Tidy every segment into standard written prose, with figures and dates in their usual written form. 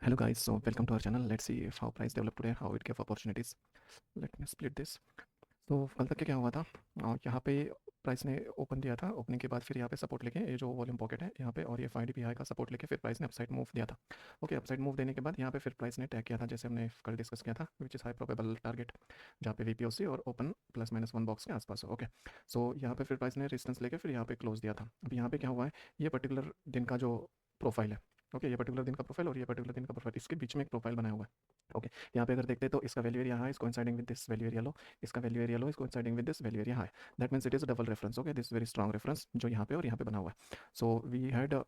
Hello guys, so welcome to our channel. Let's see if how price develop today, how it gave opportunities. Let me split this. तो कल तक क्या हुआ था? यहाँ पे प्राइस ने ओपन दिया था, ओपनिंग के बाद फिर यहाँ पे सपोर्ट लेके ये जो वॉल्यूम पॉकेट है यहाँ पे और ये 5 DPI का सपोर्ट लेके फिर प्राइस ने अपसाइड मूव दिया था। ओके, अपसाइड मूव देने के बाद यहाँ पे फिर प्राइस ने टैग किया था जैसे हमने कल डिस्कस किया था, which is high probable target, जहाँ पे VPOC और ओपन ±1 बॉक्स के आसपास हो। ओके, सो यहाँ पे फिर प्राइस ने रेजिस्टेंस लेके फिर यहाँ पे क्लोज दिया था। अब यहाँ पे क्या हुआ है, ये पर्टिकुलर दिन का जो प्रोफाइल है, ओके, ये पर्टिकुलर दिन का प्रोफाइल और ये पर्टिकुलर दिन का प्रोफाइल, इसके बीच में एक प्रोफाइल बनाया हुआ है। ओके, यहाँ पे अगर देखते हैं तो इसका value area high is coinciding with this value area low, इसका value area low is coinciding with this value area high. That means it is a double reference. Okay, this very strong reference जो यहाँ पे और यहाँ पे बना हुआ है। So we had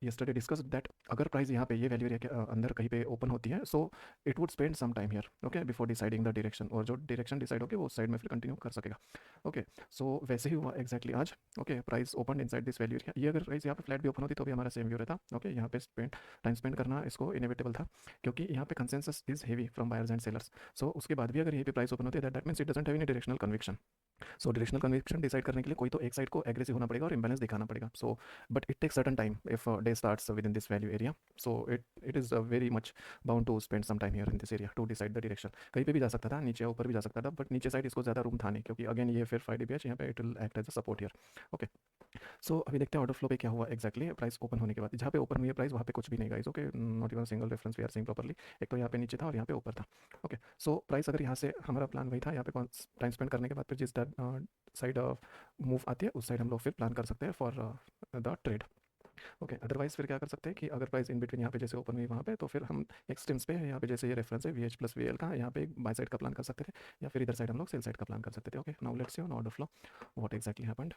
yesterday discussed that अगर प्राइस यहाँ पे ये वैल्यू एरिया के अंदर कहीं पे ओपन होती है, so it would spend some time here, okay, before deciding the direction, और जो डायरेक्शन डिसाइड होगी वो उस साइड में फिर कंटिन्यू कर सकेगा। ओके, सो वैसे ही हुआ एग्जैक्टली आज। Okay, price open inside this value area. ये अगर प्राइस यहाँ पे फ्लैट भी ओपन होती तो भी हमारा सेम व्यू रहता। ओके, यहाँ पे टाइम स्पेंड करना इसको इनएविटेबल था क्योंकि यहाँ पे consensus is heavy from buyers and sellers. So उसके बाद भी अगर यहीं पे प्राइस ओपन होती है that means it doesn't have any directional conviction. So directional conviction decide करने के लिए कोई तो एक साइड को एग्रेसिव होना पड़ेगा और इंबैलेंस दिखाना पड़ेगा। So but it takes certain time if they starts within this value area. So it is very much bound to spend some time here in this area to decide the direction. कहीं पे भी जा सकता था, नीचे ऊपर भी जा सकता था, बट नीचे साइड इसको ज़्यादा रूम था नहीं क्योंकि अगेन ये फिर 5 DPH यहाँ पे it will act as a support here. Okay, so अभी देखते हैं ऑर्डर फ्लो पे क्या हुआ एग्जैक्टली प्राइस ओपन होने के बाद। जहाँ पे ओपन हुई है प्राइस वहाँ पे कुछ भी नहीं guys. Okay, not even single reference we are seeing properly. एक तो यहाँ पे नीचे था और यहाँ पे ऊपर था। ओके, सो प्राइस अगर यहाँ से हमारा प्लान वही था, यहाँ पे टाइम स्पेंड करने के बाद फिर जिस साइड मूव आती है उस साइड हम लोग फिर प्लान कर सकते हैं for the trade. Okay, otherwise फिर क्या कर सकते हैं कि अगर प्राइस इन बिटवीन यहाँ पे जैसे ओपन हुई वहाँ पे, तो फिर हम एक्सट्रीम्स पे यहाँ पे जैसे ये रेफरेंस है VH+VL का, यहाँ पे एक बाय साइड का प्लान कर सकते थे या फिर इधर साइड हम लोग सेल साइड का प्लान कर सकते थे। Okay, now let's see on order flow what exactly happened.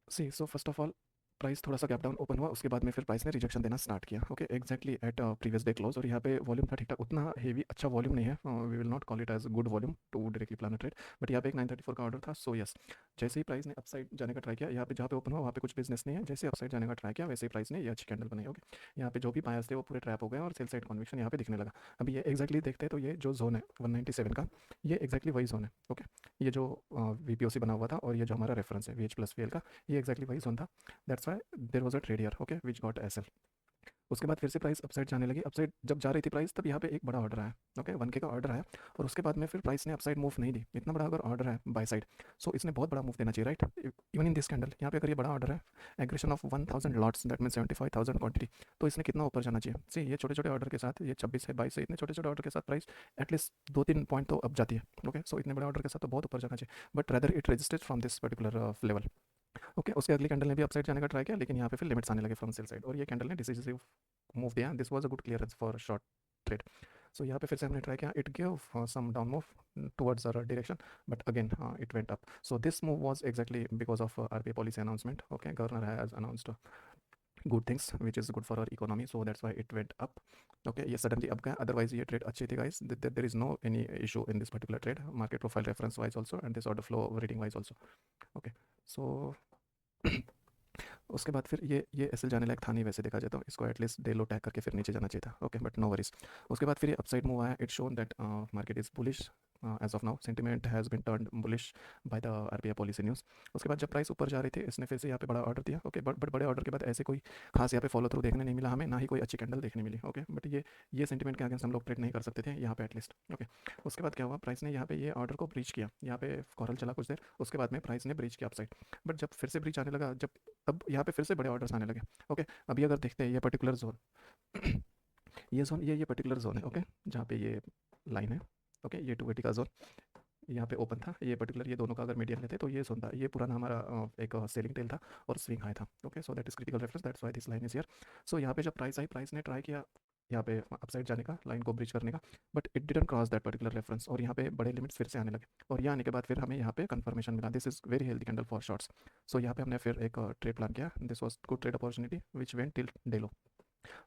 See, so first of all price थोड़ा सा गैप डाउन ओपन हुआ, उसके बाद में फिर प्राइस ने रिजेक्शन देना स्टार्ट किया। Okay, exactly at previous day close, और यहाँ पे वॉल्यूम था ठीक ठाक, उतना हेवी अच्छा वॉल्यूम नहीं है, we will not call it as good volume to directly plan trade, but यहाँ पे एक 934 का ऑर्डर था। सो यस, जैसे ही प्राइस ने अपसाइड जाने का ट्राई किया, यहाँ पे जहाँ पे ओपन हुआ वहाँ पे कुछ बिजनेस नहीं है, जैसे अपसाइड जाने का ट्राई किया वैसे ही प्राइस ने ये अच्छी कैंडल बनाई। ओके, यहाँ पे जो भी बायर्स थे वो पूरे ट्रैप हो गए और सेल साइड कन्विक्शन यहाँ पे दिखने लगा। अभी ये एग्जैक्टली देखते हैं तो ये जो जोन है 197 का, ये एग्जैक्टली वही जोन है। ओके, ये जो VPOC बना हुआ था और ये जो हमारा रेफरेंस है VH+VL का, ये एग्जैक्टली वही जोन था। That's why there was a trade here, okay, which got SL. उसके बाद फिर से प्राइस अपसाइड जाने लगी। अपसाइड जब जा रही थी प्राइस, तब यहाँ पे एक बड़ा ऑर्डर आया। ओके, 1K का ऑर्डर आया और उसके बाद में फिर प्राइस ने अपसाइड मूव नहीं दी। इतना बड़ा अगर ऑर्डर है बाय साइड, सो इसने बहुत बड़ा मूव देना चाहिए, right? Even in this candle यहाँ पे अगर ये बड़ा ऑर्डर है, aggression of 1000 lots, that mean 75,000 quantity, तो इसने कितना ऊपर जाना चाहिए? सी, ये छोटे छोटे ऑर्डर के साथ, ये 26 है 22 है, इतने छोटे छोटे ऑर्डर के साथ प्राइस एटलीस्ट 2-3 पॉइंट तो अब जाती है। ओके, सो इतने बड़े ऑर्डर के साथ तो बहुत ऊपर जाना चाहिए, but rather it registered from this particular level. Okay, उसके अगली कैंडल ने भी अपसाइड जाने का ट्राई किया, लेकिन यहाँ पे फिर लिमिट्स आने लगे फ्रॉम सेल साइड और ये कैंडल ने डिसिसिव मूव दिया। This was a good clearance for short trade. So यहाँ पे फिर से हमने ट्राई किया, it give some down move towards our direction, but again it went up. So this move was exactly because of RBI policy announcement. Okay, governor has announced good things which is good for our economy, so that's why it went up. Okay, ये suddenly up गया, otherwise ये trade अच्छी थी guys, there is no any issue in this particular trade, market profile reference wise also and this order flow reading wise also. Okay, so उसके बाद फिर ये SL जाने लायक था नहीं वैसे देखा जाए तो, इसको एटलीस्ट डे लो टैग करके फिर नीचे जाना चाहिए था। Okay, but no worries. उसके बाद फिर ये अपसाइड मूव आया, it shown that market is bullish as of now, sentiment has been turned bullish by the RBI policy news. उसके बाद जब प्राइस ऊपर जा रही थी, इसने फिर से यहाँ पे बड़ा ऑर्डर दिया। ओके, बट बड़े ऑर्डर के बाद ऐसे कोई खास यहाँ पे फॉलो थ्रू देखने नहीं मिला हमें, ना ही कोई अच्छी कैंडल देखने मिली। ओके, बट ये सेंटिमेंट के अगेंस्ट हम लोग ट्रेड नहीं कर सकते थे यहाँ पे एटलीस्ट। ओके, उसके बाद क्या हुआ, प्राइस ने यहाँ पे ये ऑर्डर को ब्रीच किया, यहाँ पे कॉरल चला कुछ देर, उसके बाद में प्राइस ने ब्रीच किया अपसाइड, बट जब फिर से ब्रीच आने लगा, जब अब यहाँ पे फिर से बड़े ऑर्डर्स आने लगे। ओके, अभी अगर देखते हैं ये पर्टिकुलर जोन ये जोन, ये पर्टिकुलर जोन है। ओके, जहाँ पे ये लाइन है, ओके, ये 280 का जोन यहाँ पे ओपन था, ये पर्टिकुलर, ये दोनों का अगर मीडियन लेते तो ये जोन था, ये पुराना हमारा एक सेलिंग टेल था और स्विंग हाई था। Okay, so that is critical reference, that's why this line is here. So यहाँ पे जब प्राइस आई, प्राइस ने ट्राई किया यहाँ पे अपसाइड जाने का, लाइन को ब्रिज करने का, but it didn't cross that particular reference और यहाँ पे बड़े लिमिट्स फिर से आने लगे और ये आने के बाद फिर हमें यहाँ पे कंफर्मेशन मिला, this is very healthy candle for shorts. So यहाँ पे हमने फिर एक ट्रेड प्लान किया, this was good trade opportunity which went till day low.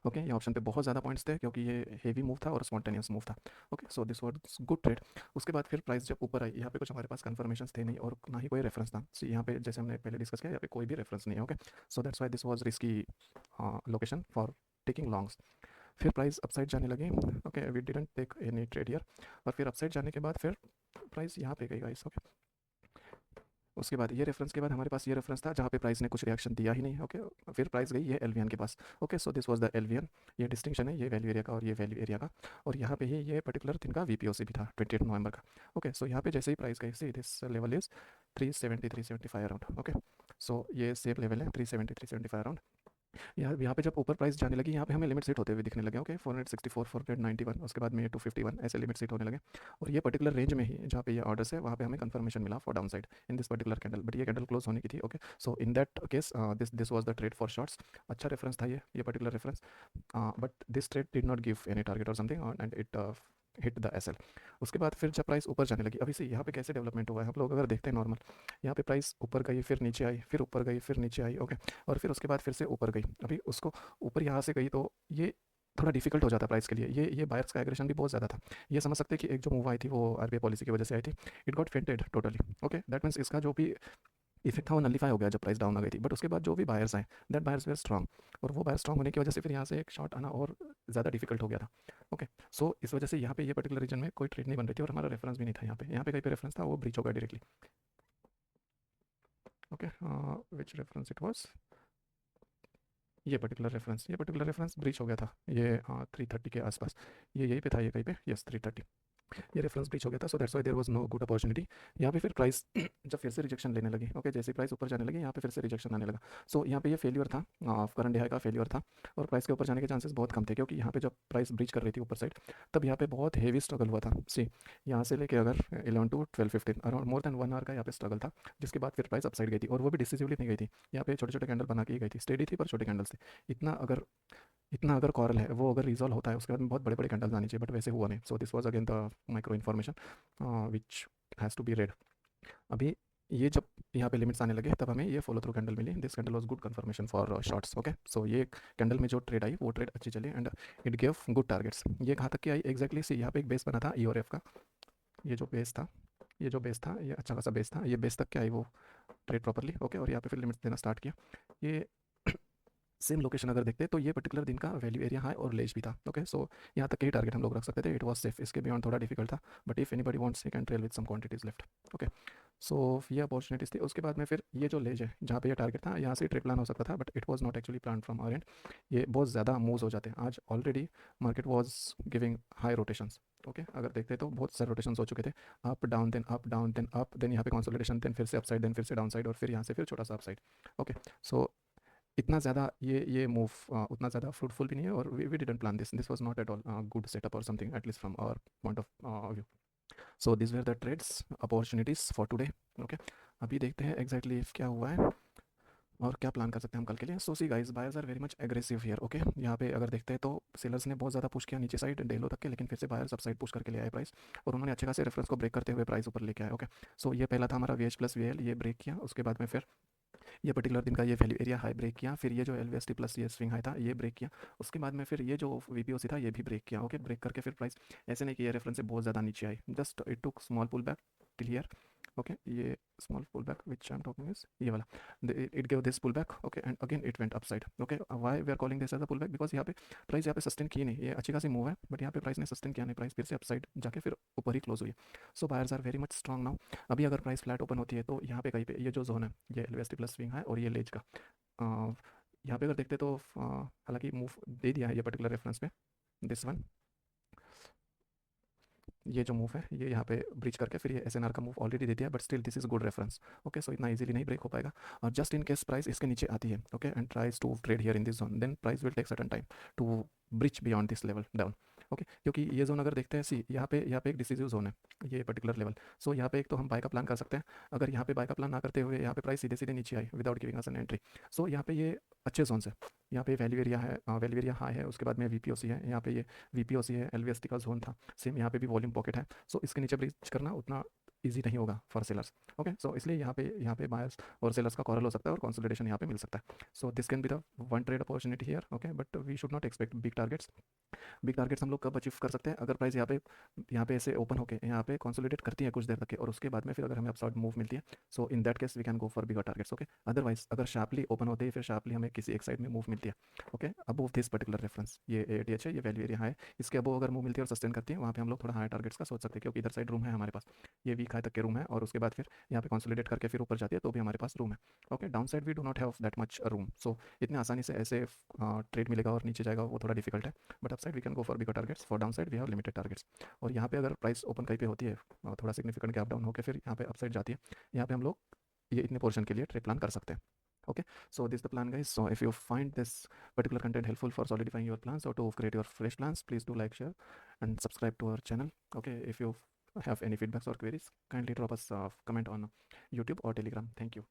Okay, ये ऑप्शन पे बहुत ज़्यादा पॉइंट्स थे क्योंकि ये हेवी मूव था और स्पॉन्टेनियस मूव था। Okay, so this was good trade. उसके बाद फिर प्राइस जब ऊपर आई, यहाँ पे कुछ हमारे पास कंफर्मेशन थे नहीं और ना ही कोई रेफरेंस था। सी, यहाँ पे जैसे हमने पहले डिस्कस किया, यहाँ पे कोई भी रेफरेंस नहीं है। Okay, so that's why this was risky location for taking longs. फिर प्राइस अपसाइड जाने लगी। Okay, we didn't take any trade here और फिर अपसाइड जाने के बाद फिर प्राइस यहाँ पे गई गाइस। ओके, उसके बाद ये रेफरेंस के बाद हमारे पास ये रेफरेंस था जहाँ पे प्राइस ने कुछ रिएक्शन दिया ही नहीं। ओके, फिर प्राइस गई ये एलवीएन के पास। Okay, so this was the LVN. ये डिस्टिंक्शन है ये वैल्यू एरिया का और ये वैल्यू एरिया का। और यहाँ पे ही ये पर्टिकुलर दिन का वीपीओसी भी था 28 नवंबर का। ओके, सो यहाँ पे जैसे ही प्राइस गई, see this level is 370 375 around. Okay, so ये सेम लेवल है 370 375 अराउंड। यहाँ पे जब ऊपर प्राइस जाने लगी, यहाँ पे हमें लिमिट सेट होते हुए दिखने लगे। ओके, 464 491, उसके बाद में 251 ऐसे लिमिट सेट होने लगे। और ये पर्टिकुलर रेंज में ही जहाँ पे ये ऑर्डर्स है वहाँ पे हमें कंफर्मेशन मिला for down side in this particular candle, but ये कैंडल क्लोज होने की थी। Okay, so in that case this was the trade for shorts. अच्छा रेफरेंस था ये particular reference, but this trade did not give any target और something and it hit the SL. उसके बाद फिर जब प्राइस ऊपर जाने लगी, अभी से यहाँ पे कैसे डेवलपमेंट हुआ है हम लोग अगर देखते हैं नॉर्मल, यहाँ पे प्राइस ऊपर गई फिर नीचे आई फिर ऊपर गई फिर नीचे आई। ओके, और फिर उसके बाद फिर से ऊपर गई। अभी उसको ऊपर यहाँ से गई तो ये थोड़ा डिफिकल्ट हो जाता है प्राइस के लिए। ये बायर्स का एग्रेशन भी बहुत ज़्यादा था। ये समझ सकते हैं कि एक जो मूव आई थी वो आरबीआई पॉलिसी की वजह से आई थी। It got fainted totally. Okay, that means इसका जो भी इफेक्ट था वो नलीफाई हो गया जब प्राइस डाउन आ गई थी। बट उसके बाद जो भी बायर्स आए, दैट बायर्स वेर स्ट्रॉन्ग, और वो बायर स्ट्रॉन्ग होने की वजह से फिर यहाँ से एक शॉट आना और ज़्यादा डिफिकल्ट हो गया था। ओके, सो इस वजह से यहाँ पे ये पर्टिकुलर रीजन में कोई ट्रेड नहीं बन रही थी और हमारा रेफरेंस भी नहीं था। यहाँ पे कहीं पे रेफरेंस था वो ब्रीच होगा directly. Okay, which reference it was, ये पर्टिकुलर रेफरेंस ब्रीच हो गया था। ये 330 के आसपास, ये यहीं पे था, ये कहीं पे, यस 330। ये रेफरेंस ब्रीच हो गया था, so that's why there was no good opportunity. यहाँ पे फिर प्राइस जब फिर से रिजेक्शन लेने लगी। ओके, जैसे प्राइस ऊपर जाने लगी यहाँ पे फिर से रिजेक्शन आने लगा। सो यहाँ पे ये फेलियर था, करंट हाई का फेलियर था, और प्राइस के ऊपर जाने के चांसेस बहुत कम थे, क्योंकि यहाँ पे जब प्राइस ब्रीच कर रही थी ऊपर साइड, तब यहाँ पे बहुत हेवी स्ट्रगल हुआ था। सी, यहाँ से लेके अगर 11 to 12-15 around more than 1 hour का यहाँ पे स्ट्रगल था, जिसके बाद फिर प्राइस अपसाइड गई थी, और वो भी डिसिसिवली नहीं गई थी। यहाँ पे छोटे छोटे कैंडल बना के ही गई थी, स्टेडी थी पर छोटे कैंडल्स थे। इतना अगर कॉरल है वो अगर रिजॉल्व होता है उसके बाद में बहुत बड़े बड़े कैंडल्स आनी चाहिए, बट वैसे हुआ नहीं। So this was again the micro information which has to be read. अभी ये जब यहाँ पे लिमिट्स आने लगे तब हमें ये फॉलो थ्रू कैंडल मिली। This candle was good confirmation for shorts. Okay, so ये कैंडल में जो ट्रेड आई वो ट्रेड अच्छी चली and it gave good targets. ये कहाँ तक की आई एग्जैक्टली सी, यहाँ पे एक बेस बना था ई और एफ का। ये जो बेस था, ये अच्छा खासा बेस था, ये बेस तक क्या आई वो ट्रेड प्रॉपरली। ओके, और यहाँ पे फिर लिमिट्स देना स्टार्ट किया। ये सेम लोकेशन अगर देखते तो ये पर्टिकुलर दिन का वैल्यू एरिया हाई और लेज भी था। ओके, सो यहाँ तक के ही टारगेट हम लोग रख सकते थे, इट वाज सेफ। इसके बियॉन्ड थोड़ा डिफिकल्ट था, but if anybody wants he can trail with some quantities left. Okay, so ये अपॉर्चुनिटीज थी। उसके बाद में फिर ये जो लेज है जहाँ पे ये टारगेट था, यहाँ से ट्रेड प्लान हो सकता था, but it was not actually plan from our end. ये बहुत ज़्यादा मूव्स हो जाते हैं आज, already market was giving high rotations. Okay, अगर देखते तो बहुत सारे रोटेशंस हो चुके थे, up down then up down then up, then यहाँ पे कंसोलिडेशन, देन फिर से अपसाइड, देन फिर से डाउन साइड, और फिर यहाँ से फिर छोटा सा अपसाइड। ओके, सो इतना ज़्यादा ये मूव उतना ज़्यादा फ्रूटफुल भी नहीं है, और we didn't plan this was not at all good setup और something, at least from our point of view. So this were the trades opportunities for today. Okay, अभी देखते हैं एग्जैक्टली क्या हुआ है और क्या प्लान कर सकते हैं हम कल के लिए। So see guys, buyers are very much aggressive here. Okay, यहाँ पे अगर देखते हैं तो सेलर्स ने बहुत ज़्यादा पुश किया नीचे साइड डेलो तक के, लेकिन फिर से बायर्स अप साइड पुश करके ले आए प्राइस, और उन्होंने अच्छे खासे रेफरेंस को ब्रेक करते हुए प्राइस ऊपर लेके आए। ओके, सो ये पहला था हमारा VH प्लस VL, ये ब्रेक किया। उसके बाद में फिर ये पर्टिकुलर दिन का ये वैल्यू एरिया हाई ब्रेक किया, फिर ये जो LVST प्लस ये स्विंग हाई था ये ब्रेक किया। उसके बाद में फिर ये जो VPOC था ये भी ब्रेक किया। ओके, ब्रेक करके फिर प्राइस ऐसे नहीं कि ये रेफरेंस से बहुत ज़्यादा नीचे आई, just it took small pull back till here. Okay, ये small pull back which I am talking is ये वाला, it give this pull back. Okay, and again it went upside. Okay, why we are calling this as a pull back, because यहाँ पे price यहाँ पे sustain की नहीं, ये अच्छी खासी मूव है, बट यहाँ पे प्राइस ने सस्टेन किया नहीं, प्राइस फिर से अपसाइड जाके फिर ऊपर ही क्लोज हुई। So buyers are very much strong now. अभी अगर प्राइस फ्लैट ओपन होती है तो यहाँ पे कहीं पे ये जो जोन है ये LVST प्लस स्विंग है और ये लेज का, यहाँ पे अगर देखते तो हालांकि मूव दे दिया है ये पर्टिकुलर रेफरेंस पे, दिस वन, ये जो मूव है ये यहाँ पे ब्रीच करके फिर ये SNR का मूव ऑलरेडी दे दिया, but still this is good reference. Okay, so इतना इजीली नहीं ब्रेक हो पाएगा, और जस्ट इन केस प्राइस इसके नीचे आती है, okay, and tries to trade here in this zone, then price will take certain time to breach beyond this level down. Okay, क्योंकि ये जोन अगर देखते हैं, सी यहाँ पे एक डिसीजिव जोन है ये पर्टिकुलर लेवल। सो यहाँ पे एक तो हम बाय का प्लान कर सकते हैं, अगर यहाँ पे बाय का प्लान ना करते हुए यहाँ पे प्राइस सीधे सीधे नीचे आई without giving us an entry. So यहाँ पे ये अच्छे जोन से, यहाँ पे वैल्यू एरिया है, वैल्यू एरिया हाई है, उसके बाद में VPOC है, यहाँ पे ये VPOC है, LVST का जोन था सेम, यहाँ पे भी वॉल्यूम पॉकेट है। सो इसके नीचे ब्रीच करना उतना ईजी नहीं होगा फॉर सेलर्स। ओके, सो इसलिए यहाँ पे बायर्स और सेलर्स का कॉरल हो सकता है और कंसोलिडेशन यहाँ पे मिल सकता है। So this can be the one trade opportunity here. Okay, but we should not expect big targets. Big targets हम लोग कब अचीव कर सकते हैं, अगर प्राइस यहाँ पे ऐसे ओपन होकर यहाँ पे कंसोलिडेट करती है कुछ देर तक के, और उसके बाद में फिर अगर हमें अपसाइड मूव मिलती है, so in that case we can go for bigger targets. Okay, otherwise अगर शार्पली ओपन होते हैं फिर शार्पली हमें किसी एक साइड में मूव मिलती है, okay, above this particular reference, ये ATH है, ये वैल्यू एरिया है, इसके अबव अगर मूव मिलती है और सस्टेन करती है, वहाँ पे हम लोग थोड़ा हाई टारगेट्स का सोच सकते हैं, क्योंकि इधर साइड रूम है हमारे पास। ये वीक दिखाए तक के रूम है, और उसके बाद फिर यहाँ पे कंसोलिडेट करके फिर ऊपर जाती है तो भी हमारे पास रूम है। Okay, down side we do not have that much room, so इतने आसानी से ऐसे ट्रेड मिलेगा और नीचे जाएगा वो थोड़ा डिफिकल्ट है। But upside we can go for bigger targets, for down side we have limited targets. और यहाँ पे अगर प्राइस ओपन कहीं पे होती है थोड़ा सिग्निफिकेंट गैप डाउन होकर फिर यहाँ पे अप साइड जाती है, यहाँ पे हम लोग ये इतने पोर्शन के लिए ट्रेड प्लान कर सकते हैं। Okay, so this is the plan, guys. So if you find this particular content helpful for solidifying your plans or to create your fresh plans, please do like, share, and subscribe to our channel. Okay, if you have any feedbacks or queries, kindly drop us a comment on YouTube or Telegram. Thank you.